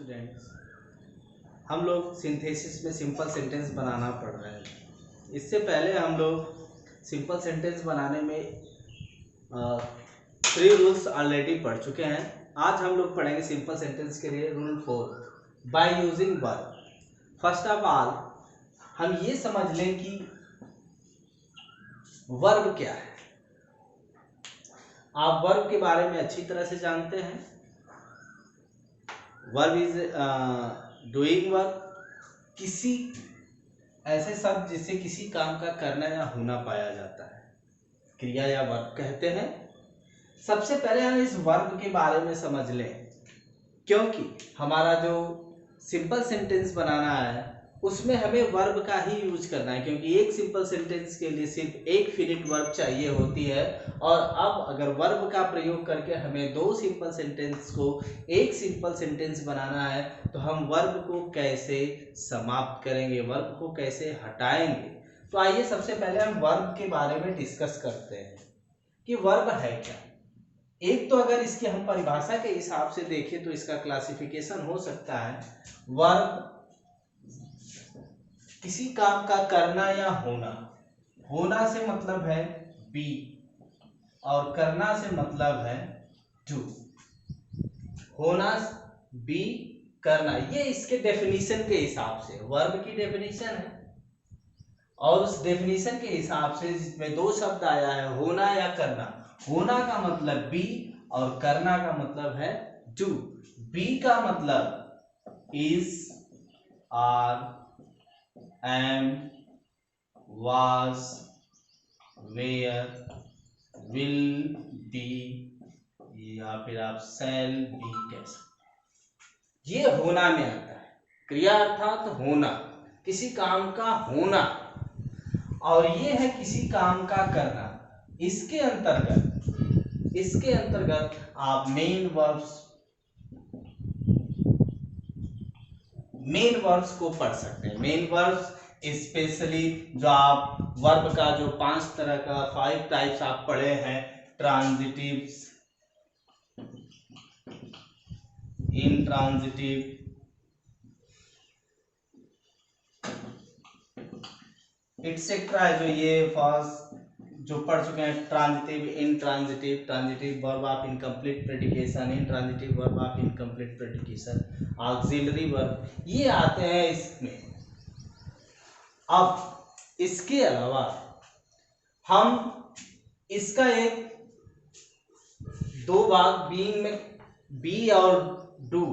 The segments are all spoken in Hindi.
स्टूडेंट्स, हम लोग सिंथेसिस में सिंपल सेंटेंस बनाना पढ़ रहे हैं। इससे पहले हम लोग सिंपल सेंटेंस बनाने में 3 रूल्स ऑलरेडी पढ़ चुके हैं। आज हम लोग पढ़ेंगे सिंपल सेंटेंस के लिए rule 4 by using verb. First of all हम ये समझ लें कि वर्ब क्या है। आप वर्ब के बारे में अच्छी तरह से जानते हैं। वर्ब इज डूइंग वर्क, किसी ऐसे शब्द जिससे किसी काम का करना या होना पाया जाता है, क्रिया या वर्ब कहते हैं। सबसे पहले हम इस वर्ब के बारे में समझ लें, क्योंकि हमारा जो सिंपल सेंटेंस बनाना है उसमें हमें वर्ब का ही यूज करना है, क्योंकि एक सिंपल सेंटेंस के लिए सिर्फ एक फिनिट वर्ब चाहिए होती है। और अब अगर वर्ब का प्रयोग करके हमें 2 सिंपल सेंटेंस को एक सिंपल सेंटेंस बनाना है तो हम वर्ब को कैसे समाप्त करेंगे, वर्ब को कैसे हटाएंगे। तो आइए सबसे पहले हम वर्ब के बारे में डिस्कस करते हैं कि वर्ब है क्या। एक तो अगर इसकी हम परिभाषा के हिसाब से देखें तो इसका क्लासिफिकेशन हो सकता है, वर्ब किसी काम का करना या होना। होना से मतलब है बी और करना से मतलब है डू। होना बी करना, ये इसके डेफिनेशन के हिसाब से वर्ब की डेफिनेशन है। और उस डेफिनेशन के हिसाब से जिसमें 2 शब्द आया है, होना या करना। होना का मतलब बी और करना का मतलब है डू। बी का मतलब is, are, am, was, where, will be या फिर आप shall be कह सकते। ये होना में आता है। क्रिया अर्थात होना, किसी काम का होना, और ये है किसी काम का करना। इसके अंतर्गत आप मेन वर्ब्स को पढ़ सकते हैं। मेन वर्ब्स स्पेशली जो आप वर्ब का जो 5 तरह का 5 टाइप्स आप पढ़े हैं, ट्रांजिटिव्स, इंट्रांजिटिव, एटसेट्रा है, जो ये फर्स्ट जो पढ़ चुके हैं, transitive, intransitive, transitive verb of incomplete predication, intransitive verb of incomplete predication, auxiliary verb, ये आते हैं इसमें। अब इसके अलावा हम इसका एक 2 भाग बीइंग में बी और डू,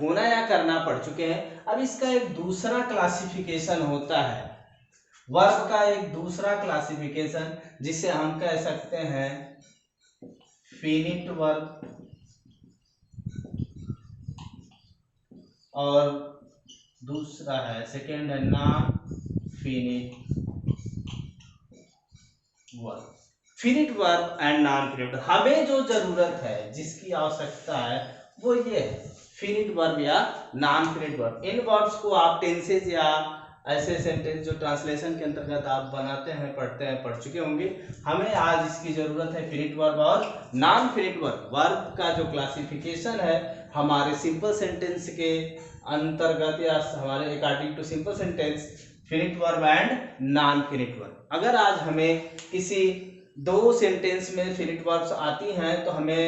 होना या करना पढ़ चुके हैं। अब इसका एक दूसरा क्लासिफिकेशन होता है, वर्ब का एक दूसरा क्लासिफिकेशन, जिसे हम कह सकते हैं फिनिट वर्ब, और दूसरा है सेकेंड है non finite verb. Finite verb and non finite. हमें जो जरूरत है, जिसकी आवश्यकता है, वो ये है फिनिट वर्ब या नॉन फिनिट वर्ब। इन वर्ब्स को आप टेंसेज या ऐसे सेंटेंस जो ट्रांसलेशन के अंतर्गत आप बनाते हैं, पढ़ते हैं, पढ़ चुके होंगे। हमें आज इसकी जरूरत है फिनिट वर्ब और नॉन फिनिट वर्ब। वर्ब का जो क्लासिफिकेशन है हमारे सिंपल सेंटेंस के अंतर्गत या हमारे according to simple sentence, finite verb and non finite verb. अगर आज हमें किसी 2 सेंटेंस में फिनिट वर्ब्स आती हैं तो हमें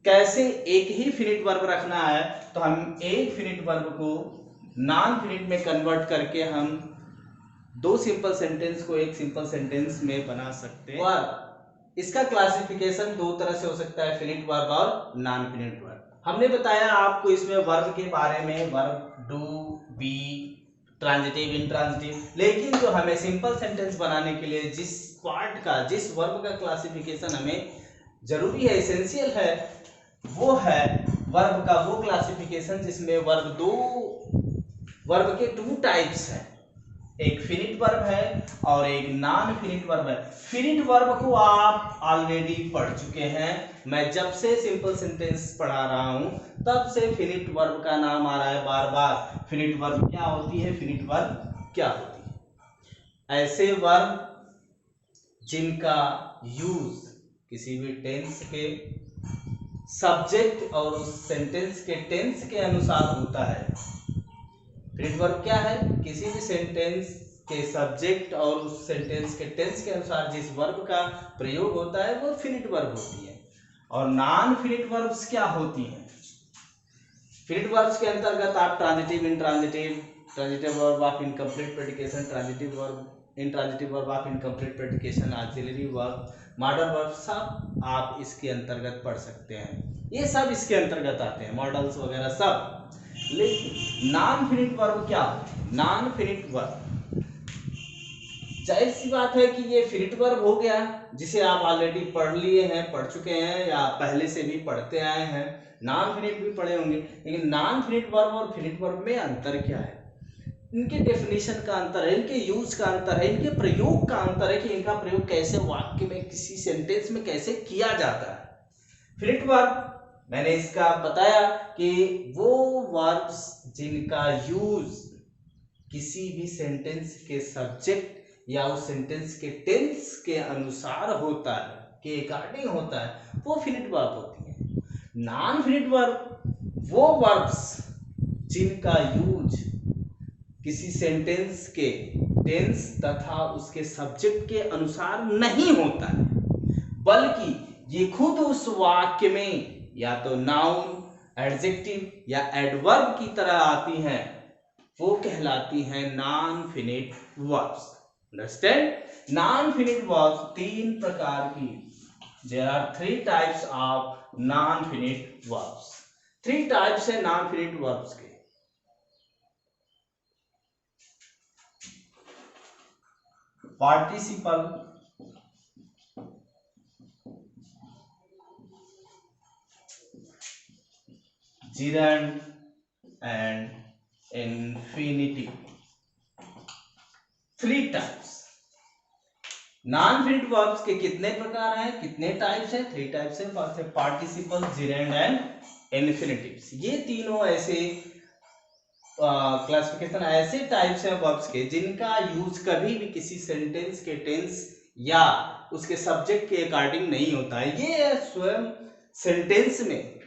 कैसे एक ही फिनिट वर्ब रखना है, तो हम एक फिनिट वर्ब को नॉन फिनिट में कन्वर्ट करके हम 2 सिंपल सेंटेंस को एक सिंपल सेंटेंस में बना सकते हैं। वर्ब, इसका क्लासिफिकेशन 2 तरह से हो सकता है, फिनिट वर्ब और नॉन फिनिट वर्ब। हमने बताया आपको इसमें वर्ब के बारे में, verb do, be, transitive, intransitive. लेकिन जो हमें सिंपल सेंटेंस बनाने के लिए जिस पार्ट का, जिस वर्ब का क्लासिफिकेशन हमें जरूरी है, एसेंशियल है, वो है वर्ब का वो क्लासिफिकेशन जिसमें वर्ब के 2 टाइप्स हैं, एक फिनिट वर्ब है और एक नॉन फिनिट वर्ब है। फिनिट वर्ब को आप ऑलरेडी पढ़ चुके हैं। मैं जब से सिंपल सेंटेंस पढ़ा रहा हूं तब से फिनिट वर्ब का नाम आ रहा है बार बार। फिनिट वर्ब क्या होती है, फिनिट वर्ब क्या होती है? ऐसे वर्ब जिनका यूज किसी भी टेंस के सब्जेक्ट और उस सेंटेंस के टेंस के अनुसार होता है। फिनिट वर्ब क्या है? किसी भी सेंटेंस के सब्जेक्ट और उस सेंटेंस के टेंस के अनुसार जिस वर्ब का प्रयोग होता है वो फिनिट वर्ब होती है। और नॉन फिनिट वर्ब्स क्या होती हैं? फिनिट वर्ब्स के अंतर्गत आप transitive, intransitive, transitive verb of incomplete predication, transitive verb, intransitive verb of incomplete predication, auxiliary verb, modal verb, सब आप इसके अंतर्गत पढ़ सकते हैं। ये सब इसके अंतर्गत आते हैं, मॉडल्स वगैरह सब। लेकिन नॉन फिनिट वर्ब क्या होते हैं? नॉन फिनिट वर्ब, जाहिर सी बात है कि ये फिनिट वर्ब हो गया जिसे आप ऑलरेडी पढ़ लिए हैं, पढ़ चुके हैं या पहले से भी पढ़ते आए हैं। नॉन फिनिट भी पढ़े होंगे, लेकिन नॉन फिनिट वर्ब और फिनिट वर्ब में अंतर क्या है? इनके डेफिनेशन का अंतर है, इनके यूज का अंतर है, इनके प्रयोग का अंतर है कि इनका प्रयोग कैसे वाक्य में, किसी सेंटेंस में कैसे किया जाता है। फिनिट वर्ब मैंने इसका बताया कि वो वर्ब्स जिनका यूज किसी भी सेंटेंस के सब्जेक्ट या उस सेंटेंस के टेंस के अनुसार होता है, के अकॉर्डिंग होता है, वो फिनिट वर्ब होती है। नॉन फिनिट वर्ब वो वर्ब्स जिनका यूज किसी सेंटेंस के टेंस तथा उसके सब्जेक्ट के अनुसार नहीं होता है, बल्कि ये खुद उस वाक्य में या तो नाउन, एडजेक्टिव या एडवर्ब की तरह आती हैं, वो कहलाती हैं non finite verbs. Understand? Non finite verbs तीन प्रकार की, there are 3 types of non finite verbs. 3 types है नॉन फिनिट वर्ब्स के। Participle, gerund and infinitive, 3 types. Non finite verbs के कितने प्रकार हैं, कितने टाइप्स हैं? 3 टाइप्स है। फर्स्ट है पार्टिसिपल, gerund एंड इन्फिनिटिव्स। ये तीनों ऐसे क्लासिफिकेशन, ऐसे टाइप्स हैं वर्ब्स के जिनका यूज कभी भी किसी सेंटेंस के टेंस या उसके सब्जेक्ट के अकॉर्डिंग नहीं होता है। ये स्वयं सेंटेंस में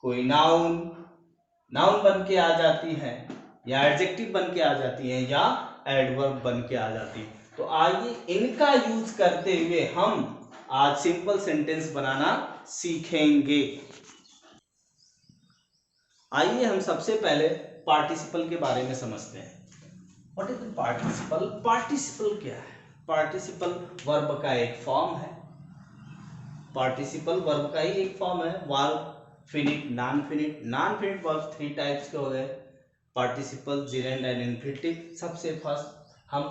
कोई नाउन बन के आ जाती है, या एडजेक्टिव बन के आ जाती है, या एडवर्ब बन के आ जाती है। तो आइए इनका यूज करते हुए हम आज सिंपल सेंटेंस बनाना सीखेंगे। आइए हम सबसे पहले पार्टिसिपल के बारे में समझते हैं। What is the participle? Participle क्या है? पार्टिसिपल वर्ब का एक फॉर्म है। पार्टिसिपल वर्ब का ही एक फॉर्म है। Verb, finite, non finite. Non finite verb 3 types के हो गए, पार्टिसिपल, gerund एंड इन्फिनिटिव। सबसे फर्स्ट हम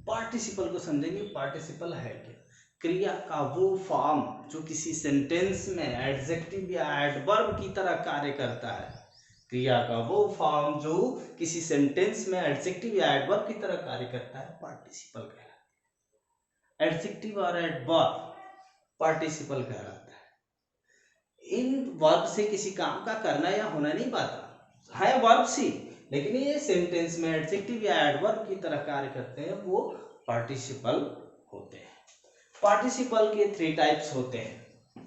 पार्टिसिपल को समझेंगे। पार्टिसिपल है क्या? क्रिया का वो फॉर्म जो किसी सेंटेंस में एडजेक्टिव या एडवर्ब की तरह कार्य करता है। क्रिया का वो फॉर्म जो किसी सेंटेंस में एडजेक्टिव या एडवर्ब की तरह कार्य करता है, पार्टिसिपल कहलाता है। एडजेक्टिव और एडवर्ब पार्टिसिपल कहलाता है। इन वर्ब से किसी काम का करना या होना नहीं पाता है, वर्ब से, लेकिन ये सेंटेंस में एडजेक्टिव या एडवर्ब की तरह कार्य करते हैं, वो पार्टिसिपल होते हैं। पार्टिसिपल के 3 टाइप्स होते हैं।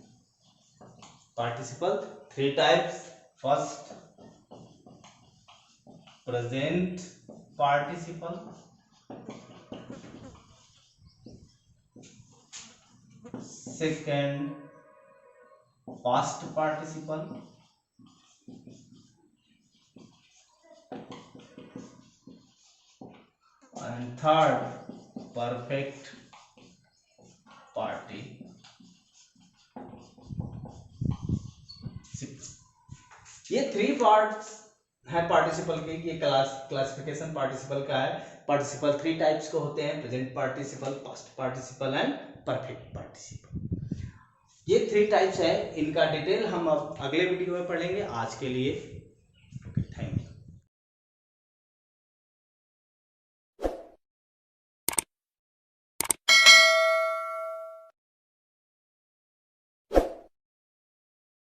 Participle 3 types. First, present participle, second past participle, and third perfect participle. ये 3 पार्ट्स है पार्टिसिपल के। ये क्लासिफिकेशन पार्टिसिपल का है। पार्टिसिपल 3 टाइप्स के होते हैं, present participle, past participle and perfect participle. ये 3 टाइप्स है। इनका डिटेल हम अब अगले वीडियो में पढ़ेंगे। आज के लिए